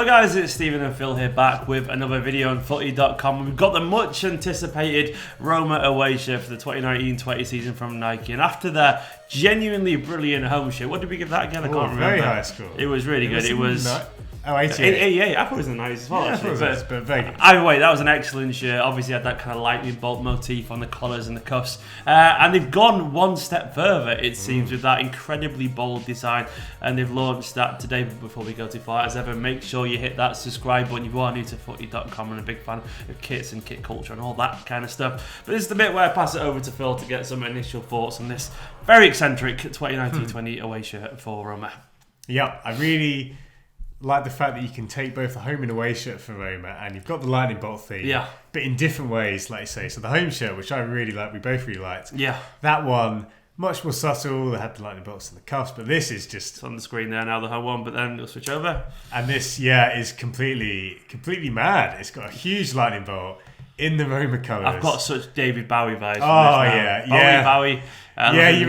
Hello guys, it's Stephen and Phil here back with another video on FOOTY.COM. We've got the much anticipated Roma away shirt for the 2019-20 season from Nike, and after their genuinely brilliant home shirt, what did we give that again? I can't remember. Very high score. It was really good. It was 88. 88. I thought it was in the 90s as well. Yeah, actually. but very good. Either way, that was an excellent shirt. Obviously, had that kind of lightning bolt motif on the collars and the cuffs, and they've gone one step further. It seems with that incredibly bold design, and they've launched that today. But before we go too far, as ever, make sure you hit that subscribe button if you are new to FOOTY.COM and a big fan of kits and kit culture and all that kind of stuff. But this is the bit where I pass it over to Phil to get some initial thoughts on this very eccentric 2019-20 away shirt for Roma. Yeah, I really like the fact that you can take both the home and away shirt for Roma, and you've got the lightning bolt theme, but in different ways, like you say. So the home shirt, which I really like, we both really liked. Yeah, that one much more subtle. They had the lightning bolts and the cuffs, but this is just it's on the screen there now, the home one. But then it'll switch over, and this is completely mad. It's got a huge lightning bolt in the Roma colours. I've got such David Bowie vibes. Bowie. You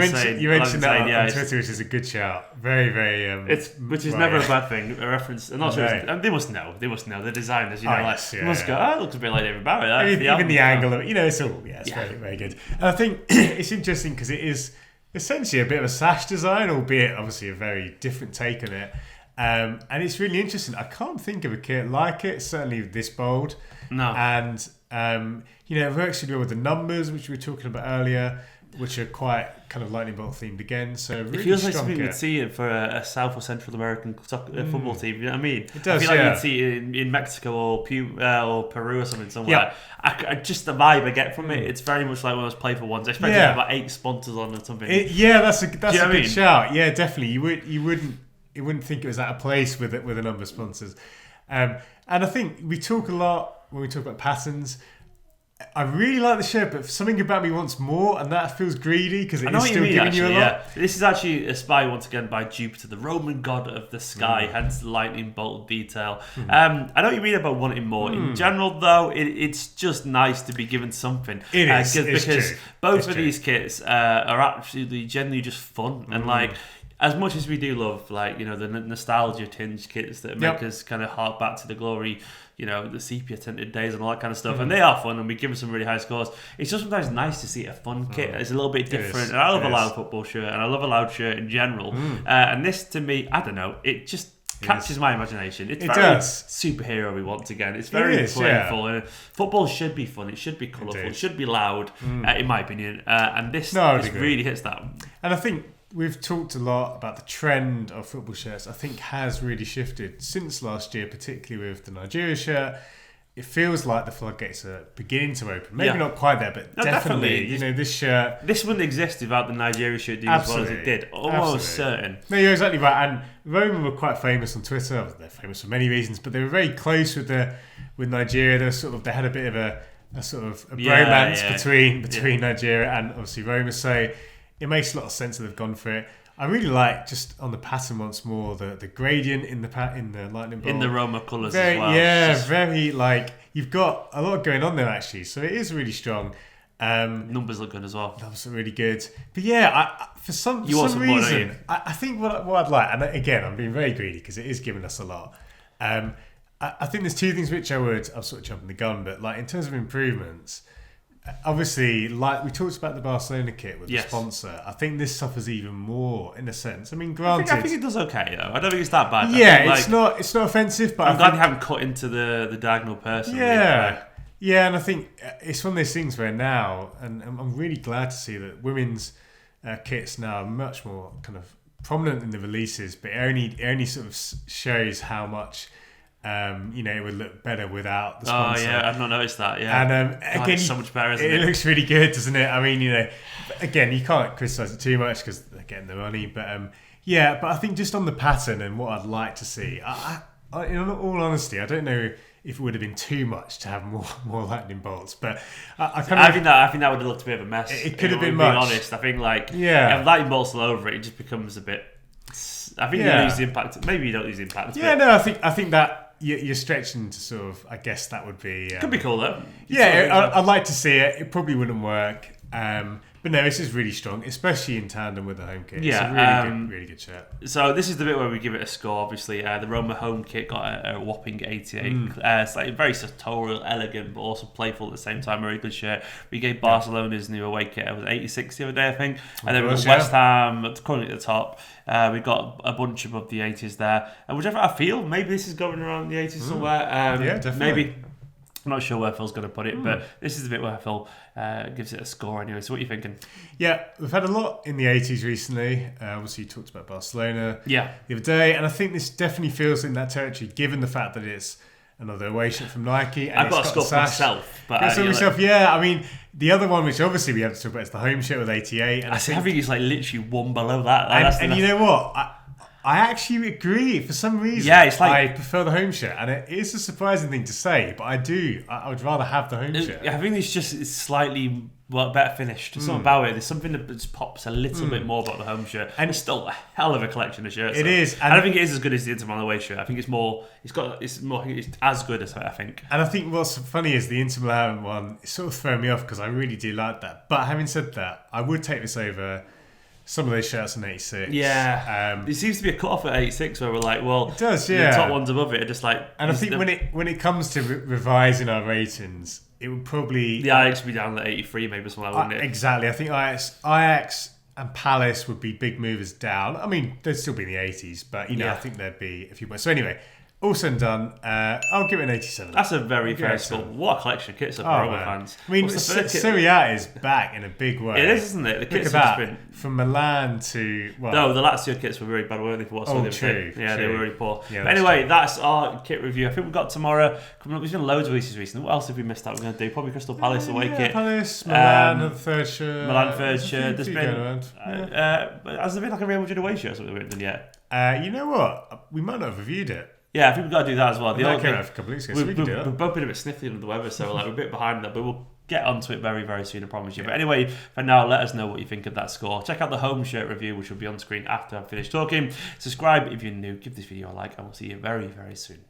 mentioned that on Twitter, which is a good shout. Very. Which is never a bad thing. A reference. I'm not sure. They must know. The designers. They must go. Oh, it looks a bit like David Bowie. Even the angle of it. It's all. It's very, very good. And I think it's interesting because it is essentially a bit of a sash design, albeit obviously a very different take on it. And it's really interesting. I can't think of a kit like it. Certainly this bold. No. And it works really well with the numbers, which we were talking about earlier, which are quite kind of lightning bolt themed again. So really it feels like strong something kit. You'd see it for a South or Central American football team. You know what I mean? It does. I feel like you'd see it in Mexico or Peru or something somewhere. I just the vibe I get from it. It's very much like one of those playful ones. I expect to have about 8 sponsors on or something. That's a good shout. Yeah, definitely. You wouldn't think it was out of place with a number of sponsors. And I think we talk a lot when we talk about patterns. I really like the shirt, but something about me wants more, and that feels greedy because it is still giving you a lot. Yeah. This is actually inspired once again by Jupiter, the Roman god of the sky, hence the lightning bolt detail. I know what you mean about wanting more. In general, though, it's just nice to be given something. It is. Because both of these kits are actually generally just fun and as much as we do love, the nostalgia tinge kits that make us kind of hark back to the glory, the sepia tinted days and all that kind of stuff, and they are fun, and we give them some really high scores. It's just sometimes nice to see a fun kit. It's a little bit different, and I love a loud football shirt, and I love a loud shirt in general. And this, to me, I don't know, it just catches my imagination. It's very superhero-y once again. It's very playful, and football should be fun. It should be colourful. It should be loud, in my opinion. And this really hits that. And I think we've talked a lot about the trend of football shirts. I think has really shifted since last year, particularly with the Nigeria shirt. It feels like the floodgates are beginning to open. Maybe not quite there, but definitely. This shirt. This wouldn't exist without the Nigeria shirt doing as well as it did. Almost certain. No, you're exactly right. And Roma were quite famous on Twitter. They're famous for many reasons, but they were very close with Nigeria. They had a bit of a bromance between Nigeria and obviously Roma. So it makes a lot of sense that they've gone for it. I really like, just on the pattern once more, the gradient in the lightning bolt. In the Roma colours as well. Yeah, very you've got a lot going on there actually. So it is really strong. Numbers look good as well. Numbers are really good. But for some reason, I think what I'd like, and again, I'm being very greedy because it is giving us a lot. I think there's two things which I'm sort of jumping the gun, but in terms of improvements, obviously, we talked about the Barcelona kit with the sponsor. I think this suffers even more in a sense. I mean, granted, I think it does okay though. I don't think it's that bad. Yeah, it's not offensive, but I'm glad you haven't cut into the diagonal person. Yeah, and I think it's one of those things where now, and I'm really glad to see that women's kits now are much more kind of prominent in the releases, but it only sort of shows how much. It would look better without the sponsor. Oh yeah, I've not noticed that. Yeah, and again, it's so much better. Isn't it? It looks really good, doesn't it? I mean, again, you can't criticise it too much because they're getting the money. But but I think just on the pattern and what I'd like to see, I in all honesty, I don't know if it would have been too much to have more lightning bolts, but I think that would have looked a bit of a mess. It could have been much. Being honest, I think if lightning bolts all over it, it just becomes a bit. I think you lose the impact. Maybe you don't lose the impact. Yeah, no, I think that. You're stretching to sort of, I guess that would be... could be cool though. I'd like to see it. It probably wouldn't work. But no, this is really strong, especially in tandem with the home kit. Yeah, it's a really good shirt. So this is the bit where we give it a score. Obviously, the Roma home kit got a whopping 88. It's like very sartorial, elegant, but also playful at the same time. Very good shirt. We gave Barcelona's new away kit. It was 86 the other day, I think. And then we got West Ham currently at the top. We got a bunch above the 80s there. And whichever I feel, maybe this is going around the 80s somewhere. Yeah, definitely. Maybe. I'm not sure where Phil's going to put it, but this is the bit where Phil gives it a score anyway. So what are you thinking? Yeah, we've had a lot in the 80s recently. Obviously, you talked about Barcelona the other day, and I think this definitely feels in that territory, given the fact that it's another away shirt from Nike. And I've got a score for myself. But yeah. I mean, the other one, which obviously we have to talk about, is the home shirt with 88. And I think it's like literally one below that. And you know what? I actually agree. For some reason, it's like I prefer the home shirt, and it is a surprising thing to say, but I do. I would rather have the home shirt. I think it's slightly better finished. There's something about it. There's something that just pops a little bit more about the home shirt, and it's still a hell of a collection of shirts. It is. And I don't think it is as good as the Inter Milan away shirt. I think it's more. It's as good as I think. And I think what's funny is the Inter Milan one. It's sort of throwing me off because I really do like that. But having said that, I would take this over some of those shirts in 86. Yeah. There seems to be a cut-off at 86 where we're like, well, it does, the top ones above it are just like... And I think when it comes to revising our ratings, it would probably... The Ajax would be down at 83 maybe, something like that, wouldn't it? Exactly. I think Ajax and Palace would be big movers down. I mean, they'd still be in the 80s, but, I think there'd be a few more. So anyway... All said and done, I'll give it an 87. That's a very fair score. What a collection of kits for Roma fans. I mean, Serie A is back in a big way. It is, isn't it? The kits have been... From Milan to... No, the Lazio kits were very bad, weren't they? For what's true. Yeah, they were really poor. Yeah, but anyway, that's our kit review. I think we've got tomorrow coming up. There's been loads of releases recently. What else have we missed out? We're going to do probably Crystal Palace away kit. Palace, Milan, the third shirt. Milan third shirt. There's been... But has there been like a Real Madrid away shirt or something we've done yet? You know what? We might not have reviewed it. Yeah, I think we've got to do that as well. Came out a couple of weeks ago, so we can do that. We've both been a bit sniffly under the weather, so we're a bit behind that, but we'll get onto it very, very soon, I promise you. But anyway, for now, let us know what you think of that score. Check out the home shirt review, which will be on screen after I've finished talking. Subscribe if you're new, give this video a like, and we'll see you very, very soon.